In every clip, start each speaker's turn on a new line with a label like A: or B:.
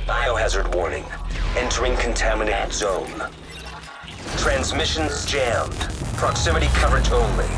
A: Biohazard warning. Entering contaminated zone. Transmissions jammed. Proximity coverage only.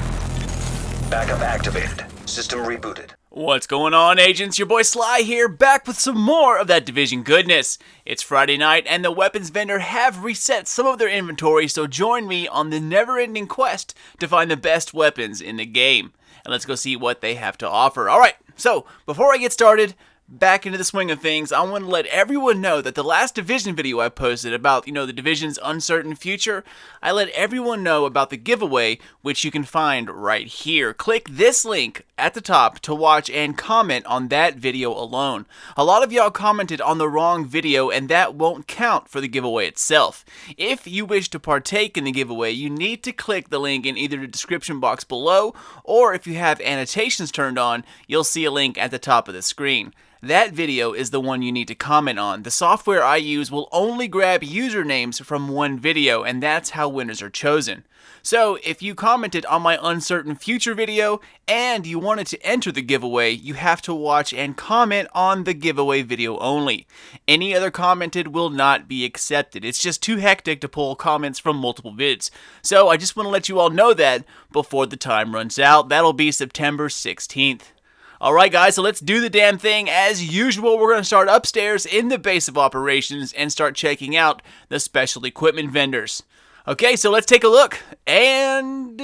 A: Backup activated. System rebooted.
B: What's going on, agents? Your boy Sly here, back with some more of that Division goodness. It's Friday night, and the weapons vendor have reset some of their inventory, so join me on the never-ending quest to find the best weapons in the game. And let's go see what they have to offer. Alright, so before I get started, back into the swing of things, I want to let everyone know that the last Division video I posted about, the Division's uncertain future, I let everyone know about the giveaway, which you can find right here. Click this link at the top to watch and comment on that video alone. A lot of y'all commented on the wrong video, and that won't count for the giveaway itself. If you wish to partake in the giveaway, you need to click the link in either the description box below, or if you have annotations turned on, you'll see a link at the top of the screen. That video is the one you need to comment on. The software I use will only grab usernames from one video, and that's how winners are chosen. So, if you commented on my uncertain future video, and you wanted to enter the giveaway, you have to watch and comment on the giveaway video only. Any other commented will not be accepted. It's just too hectic to pull comments from multiple vids. So, I just want to let you all know that before the time runs out. That'll be September 16th. Alright guys, so let's do the damn thing. As usual, we're going to start upstairs in the base of operations and start checking out the special equipment vendors. Okay, so let's take a look. And,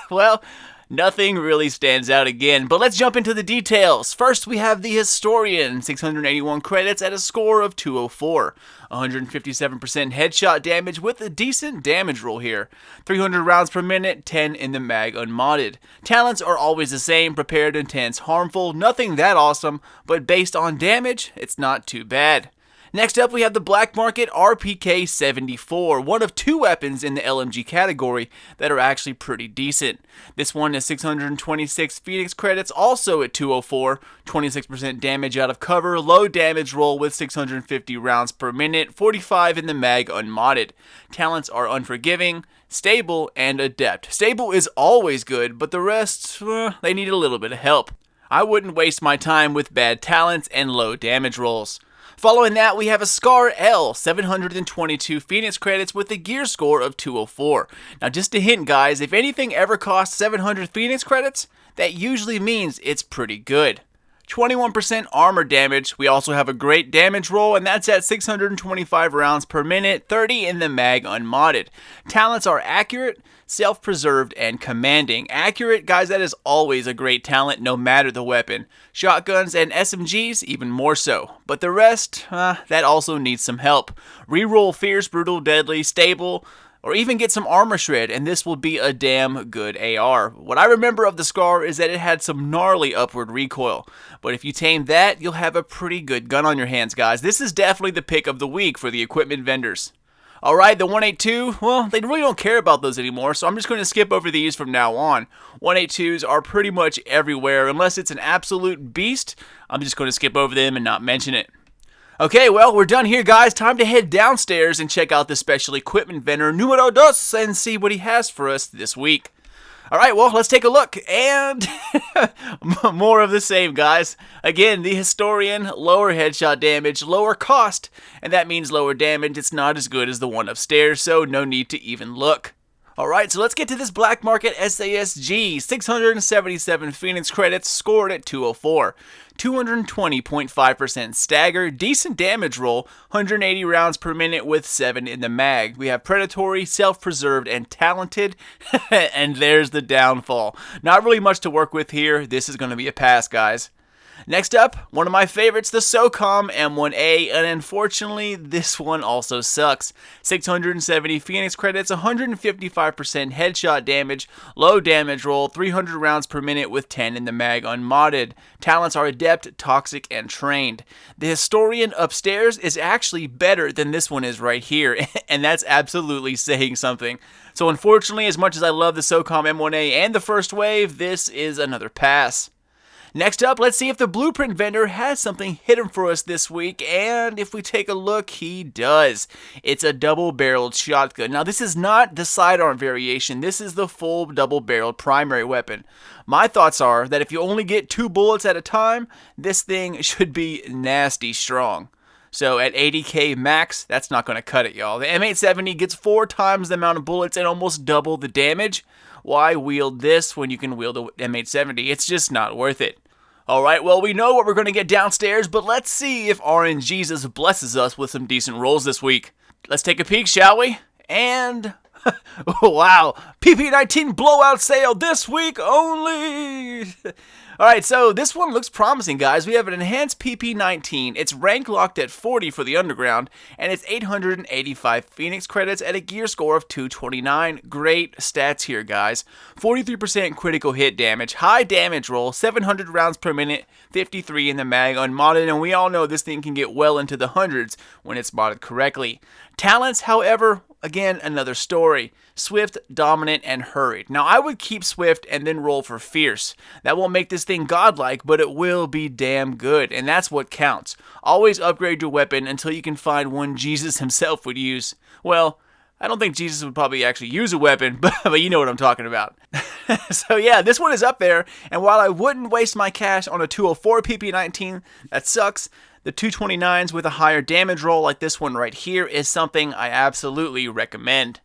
B: well, nothing really stands out again, but let's jump into the details. First, we have the Historian, 681 credits at a score of 204. 157% headshot damage with a decent damage roll here. 300 rounds per minute, 10 in the mag unmodded. Talents are always the same, prepared, intense, harmful, nothing that awesome, but based on damage, it's not too bad. Next up, we have the Black Market RPK-74, one of two weapons in the LMG category that are actually pretty decent. This one is 626 Phoenix credits, also at 204, 26% damage out of cover, low damage roll with 650 rounds per minute, 45 in the mag unmodded. Talents are Unforgiving, Stable, and Adept. Stable is always good, but the rest, they need a little bit of help. I wouldn't waste my time with bad talents and low damage rolls. Following that, we have a Scar L, 722 Phoenix credits with a gear score of 204. Now just a hint guys, if anything ever costs 700 Phoenix credits, that usually means it's pretty good. 21% armor damage, we also have a great damage roll, and that's at 625 rounds per minute, 30 in the mag unmodded. Talents are Accurate, Self-Preserved, and Commanding. Accurate, guys, that is always a great talent no matter the weapon. Shotguns and SMGs, even more so. But the rest, that also needs some help. Reroll Fierce, Brutal, Deadly, Stable, or even get some Armor Shred, and this will be a damn good AR. What I remember of the Scar is that it had some gnarly upward recoil, but if you tame that, you'll have a pretty good gun on your hands, guys. This is definitely the pick of the week for the equipment vendors. Alright, the 182, well, they really don't care about those anymore, so I'm just going to skip over these from now on. 182s are pretty much everywhere. Unless it's an absolute beast, I'm just going to skip over them and not mention it. Okay, well, we're done here, guys. Time to head downstairs and check out the special equipment vendor, Numero Dos, and see what he has for us this week. Alright, well, let's take a look, and more of the same, guys. Again, the Historian, lower headshot damage, lower cost, and that means lower damage. It's not as good as the one upstairs, so no need to even look. Alright, so let's get to this Black Market SASG, 677 Phoenix credits, scored at 204. 220.5% stagger, decent damage roll, 180 rounds per minute with 7 in the mag. We have Predatory, Self-Preserved, and Talented, and there's the downfall. Not really much to work with here. This is going to be a pass, guys. Next up, one of my favorites, the SOCOM M1A, and unfortunately, this one also sucks. 670 Phoenix credits, 155% headshot damage, low damage roll, 300 rounds per minute with 10 in the mag unmodded. Talents are Adept, Toxic, and Trained. The Historian upstairs is actually better than this one is right here, and that's absolutely saying something. So unfortunately, as much as I love the SOCOM M1A and the first wave, this is another pass. Next up, let's see if the Blueprint vendor has something hidden for us this week, and if we take a look, he does. It's a double-barreled shotgun. Now, this is not the sidearm variation. This is the full double-barreled primary weapon. My thoughts are that if you only get 2 bullets at a time, this thing should be nasty strong. So at 80k max, that's not going to cut it, y'all. The M870 gets 4 times the amount of bullets and almost double the damage. Why wield this when you can wield the M870? It's just not worth it. Alright, well, we know what we're going to get downstairs, but let's see if RNGesus blesses us with some decent rolls this week. Let's take a peek, shall we? And... wow, PP19 Blowout sale this week only! Alright, so this one looks promising, guys. We have an enhanced PP19. It's rank locked at 40 for the underground, and it's 885 Phoenix credits at a gear score of 229. Great stats here, guys. 43% critical hit damage, high damage roll, 700 rounds per minute, 53 in the mag unmodded, and we all know this thing can get well into the hundreds when it's modded correctly. Talents, however, again, another story. Swift, dominant, and hurried. Now, I would keep Swift and then roll for fierce. That won't make this thing godlike, but it will be damn good, and that's what counts. Always upgrade your weapon until you can find one Jesus himself would use. Well, I don't think Jesus would probably actually use a weapon, but you know what I'm talking about. So yeah, this one is up there, and while I wouldn't waste my cash on a 204 PP19, that sucks. The 229s with a higher damage roll like this one right here is something I absolutely recommend.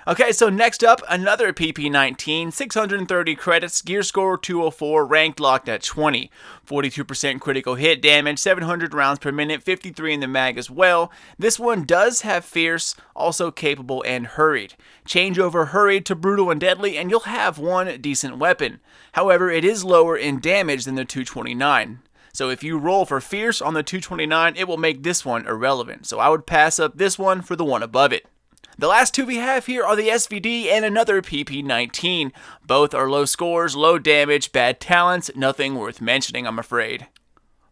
B: Okay, so next up, another PP19, 630 credits, gear score 204, ranked locked at 20. 42% critical hit damage, 700 rounds per minute, 53 in the mag as well. This one does have fierce, also capable, and hurried. Change over hurried to brutal and deadly, and you'll have one decent weapon. However, it is lower in damage than the 229. So if you roll for fierce on the 229, it will make this one irrelevant. So I would pass up this one for the one above it. The last two we have here are the SVD and another PP19. Both are low scores, low damage, bad talents, nothing worth mentioning, I'm afraid.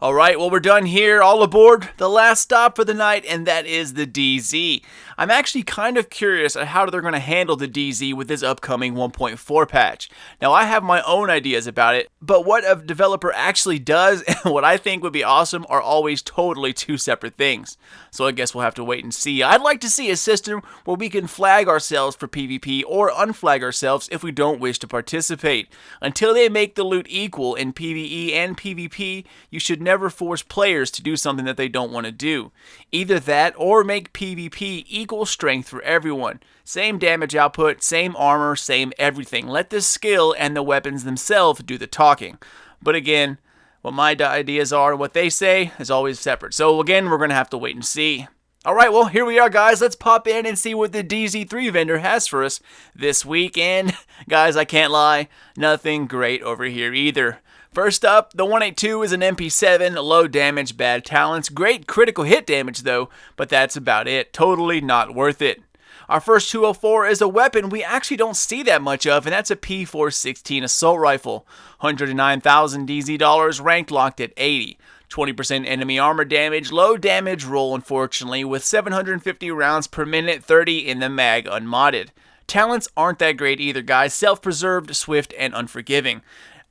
B: Alright, well, we're done here. All aboard the last stop for the night, and that is the DZ. I'm actually kind of curious at how they're going to handle the DZ with this upcoming 1.4 patch. Now, I have my own ideas about it, but what a developer actually does and what I think would be awesome are always totally two separate things. So I guess we'll have to wait and see. I'd like to see a system where we can flag ourselves for PvP or unflag ourselves if we don't wish to participate. Until they make the loot equal in PvE and PvP, you should never force players to do something that they don't want to do. Either that or make PvP equal strength for everyone. Same damage output, same armor, same everything. Let the skill and the weapons themselves do the talking. But again, what my ideas are and what they say is always separate. So again, we're going to have to wait and see. Alright, well, here we are, guys. Let's pop in and see what the DZ3 vendor has for us this week. And, guys, I can't lie, nothing great over here either. First up, the 182 is an MP7, low damage, bad talents, great critical hit damage though, but that's about it, totally not worth it. Our first 204 is a weapon we actually don't see that much of, and that's a P416 assault rifle. 109,000 DZ dollars, ranked locked at 80. 20% enemy armor damage, low damage roll unfortunately, with 750 rounds per minute, 30 in the mag unmodded. Talents aren't that great either, guys, self-preserved, swift, and unforgiving.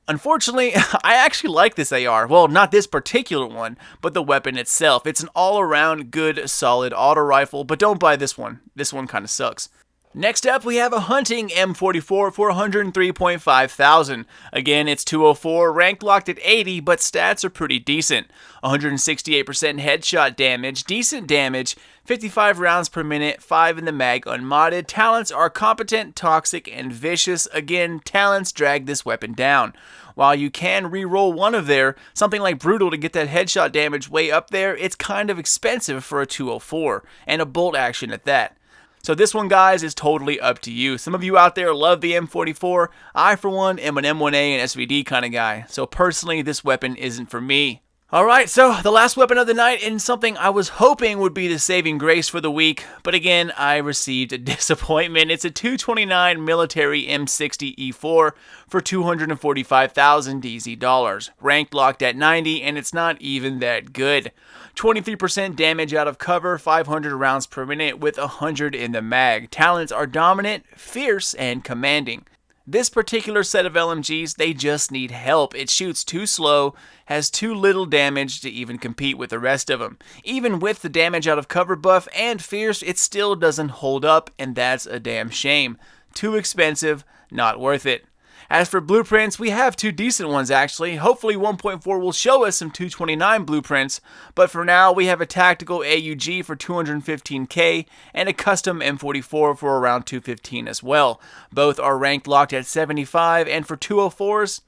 B: Unfortunately, I actually like this AR. Well, not this particular one, but the weapon itself. It's an all-around good, solid auto rifle, but don't buy this one. This one kind of sucks. Next up, we have a hunting M44 for 103.5 thousand. Again, it's 204, ranked locked at 80, but stats are pretty decent. 168% headshot damage, decent damage, 55 rounds per minute, 5 in the mag unmodded. Talents are competent, toxic, and vicious. Again, talents drag this weapon down. While you can re-roll one of their, something like brutal to get that headshot damage way up there, it's kind of expensive for a 204, and a bolt action at that. So this one, guys, is totally up to you. Some of you out there love the M44. I, for one, am an M1A and SVD kind of guy. So personally, this weapon isn't for me. Alright, so the last weapon of the night, and something I was hoping would be the saving grace for the week, but again, I received a disappointment. It's a 229 military M60 E4 for 245,000 DZ dollars. Ranked locked at 90, and it's not even that good. 23% damage out of cover, 500 rounds per minute with 100 in the mag. Talents are dominant, fierce, and commanding. This particular set of LMGs, they just need help. It shoots too slow, has too little damage to even compete with the rest of them. Even with the damage out of cover buff and fierce, it still doesn't hold up, and that's a damn shame. Too expensive, not worth it. As for blueprints, we have 2 decent ones actually. Hopefully 1.4 will show us some 229 blueprints, but for now we have a tactical AUG for 215k and a custom M44 for around 215 as well. Both are ranked locked at 75, and for 204s,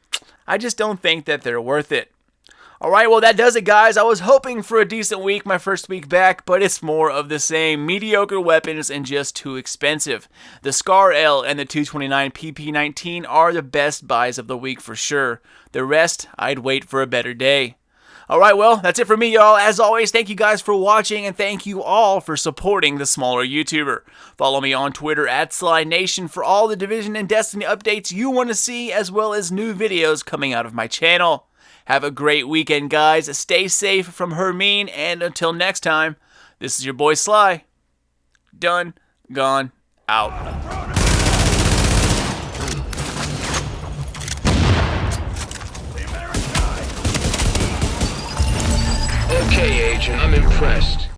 B: I just don't think that they're worth it. Alright, well that does it guys. I was hoping for a decent week my first week back, but it's more of the same. Mediocre weapons and just too expensive. The Scar L and the 229 PP19 are the best buys of the week for sure. The rest, I'd wait for a better day. Alright, well, that's it for me, y'all. As always, thank you guys for watching, and thank you all for supporting the smaller YouTuber. Follow me on Twitter at SlyNation for all the Division and Destiny updates you want to see, as well as new videos coming out of my channel. Have a great weekend, guys. Stay safe from Hermine, and until next time, this is your boy Sly. Done, gone, out.
C: Okay, Agent, I'm impressed.